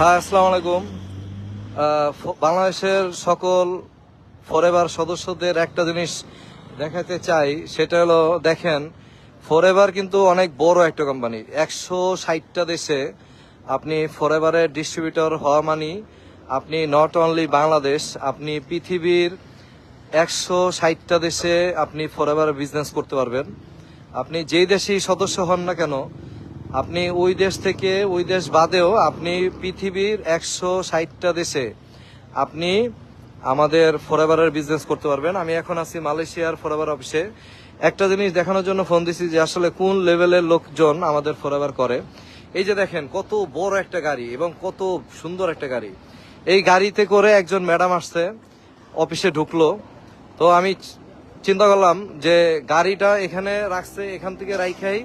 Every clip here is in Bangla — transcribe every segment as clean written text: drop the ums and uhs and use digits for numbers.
হ্যাঁ, আসসালামু আলাইকুম। বাংলাদেশের সকল ফরএভার সদস্যদের একটা জিনিস দেখাতে চাই, সেটা হলো দেখেন, ফরএভার কিন্তু অনেক বড় একটা কোম্পানি। 160টা দেশে আপনি ফরএভারের ডিস্ট্রিবিউটর হওয়া মানে আপনি নট অনলি বাংলাদেশ, আপনি পৃথিবীর 160টা দেশে আপনি ফরএভার বিজনেস করতে পারবেন। আপনি যেই দেশেই সদস্য হন না কেন, আপনি ওই দেশ থেকে ওই দেশ বাদেও আপনি পৃথিবীর 160টা দেশে আপনি আমাদের ফরএভারের বিজনেস করতে পারবেন। আমি এখন আছি মালয়েশিয়ার ফরএভার অফিসে। একটা জিনিস দেখানোর জন্য ফোন দিছি যে আসলে কোন লেভেলের লোকজন আমাদের ফরএভার করে। এই যে দেখেন কত বড় একটা গাড়ি এবং কত সুন্দর একটা গাড়ি। এই গাড়িতে করে একজন ম্যাডাম আসছে, অফিসে ঢুকলো। তো আমি চিন্তা করলাম যে গাড়িটা এখানে রাখছে, এখান থেকে রাইখাই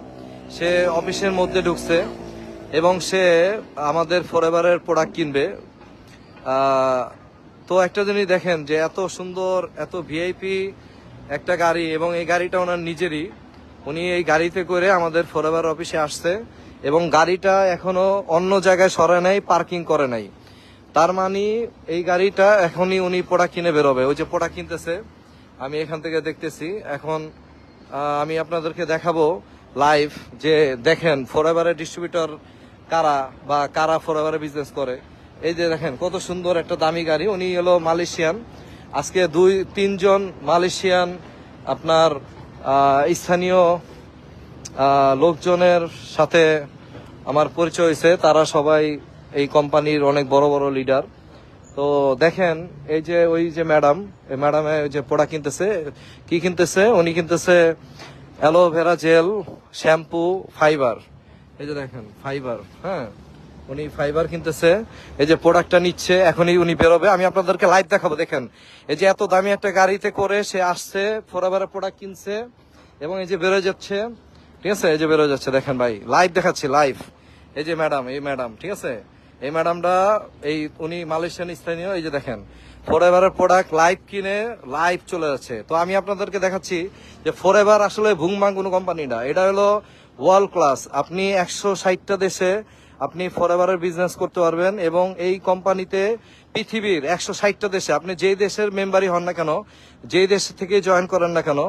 সে অফিসের মধ্যে ঢুকছে এবং সে আমাদের ফরএভারের প্রোডাক্ট কিনবে। তো একটা জিনিস দেখেন যে এত সুন্দর, এত ভিআইপি একটা গাড়ি, এবং এই গাড়িটা ওনার নিজেরই। উনি এই গাড়িতে করে আমাদের ফরএভার অফিসে আসছে এবং গাড়িটা এখনো অন্য জায়গায় সরে নাই, পার্কিং করে নাই। তার মানে এই গাড়িটা এখনই উনি প্রোডাক্ট কিনে বেরোবে। ওই যে প্রোডাক্ট কিনতেছে, আমি এখান থেকে দেখতেছি। এখন আমি আপনাদেরকে দেখাবো লাইভ যে দেখেন ফরএভারের ডিস্ট্রিবিউটর কারা বা কারা ফরএভারে বিজনেস করে। এই যে দেখেন কত সুন্দর একটা দামি গাড়ি। উনি হলো মালয়েশিয়ান। আজকে 2-3 জন মালয়েশিয়ান আপনার স্থানীয় লোকজনের সাথে আমার পরিচয় হয়েছে। তারা সবাই এই কোম্পানির অনেক বড় বড় লিডার। তো দেখেন এই যে ওই যে ম্যাডাম, এই ম্যাডামে ওই যে প্রোডাক্ট কিনতেছে। কি কিনতেছে? উনি কিনতেছে অ্যালোভেরা জেল, শ্যাম্পু, ফাইবার। এই যে দেখেন ফাইবার, হ্যাঁ, উনি ফাইবার কিনতেছে। এই যে প্রোডাক্টটা নিচ্ছে, এখনই উনি বেরোবে। আমি আপনাদেরকে লাইভ দেখাবো। দেখেন এই যে এত দামি একটা গাড়িতে করে সে আসছে, ফরএভারের প্রোডাক্ট কিনছে এবং এই যে বেরোয় যাচ্ছে। ঠিক আছে, এই যে বেরোয় যাচ্ছে। দেখেন ভাই, লাইভ দেখাচ্ছি, লাইভ। এই যে ম্যাডাম, এই ম্যাডাম, ঠিক আছে, এই ম্যাডামটা উনি মালয়েশিয়ান স্থানীয়। এই যে দেখেন ফরএভারের প্রোডাক্ট লাইভ কিনে লাইভ চলে যাচ্ছে। তো আমি আপনাদেরকে দেখাচ্ছি যে ফরএভার আসলে ভুংবাং কোনো কোম্পানি না, এটা হলো ওয়ার্ল্ড ক্লাস। আপনি 160টা দেশে আপনি ফরএভারের বিজনেস করতে পারবেন এবং এই কোম্পানিতে পৃথিবীর 160টা দেশে আপনি যেই দেশের মেম্বারই হন না কেন, যেই দেশ থেকে জয়েন করেন না কেন,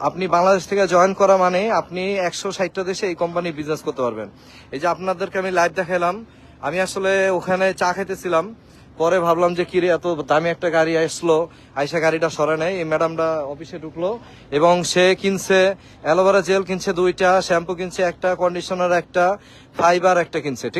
আপনি বাংলাদেশ থেকে জয়েন করা মানে আপনি 160টা দেশে এই কোম্পানি বিজনেস করতে পারবেন। এই যে আপনাদেরকে আমি লাইভ দেখালাম। আমি আসলে ওখানে চা খাইতেছিলাম, পরে ভাবলাম যে কিরে এত দামি একটা গাড়ি আসলো, আইসা গাড়িটা সরে নেয়। এই ম্যাডামটা অফিসে ঢুকলো এবং সে কিনছে অ্যালোভেরা জেল কিনছে 2টা, শ্যাম্পু কিনছে 1টা, কন্ডিশনার 1টা, ফাইবার 1টা কিনছে। ঠিক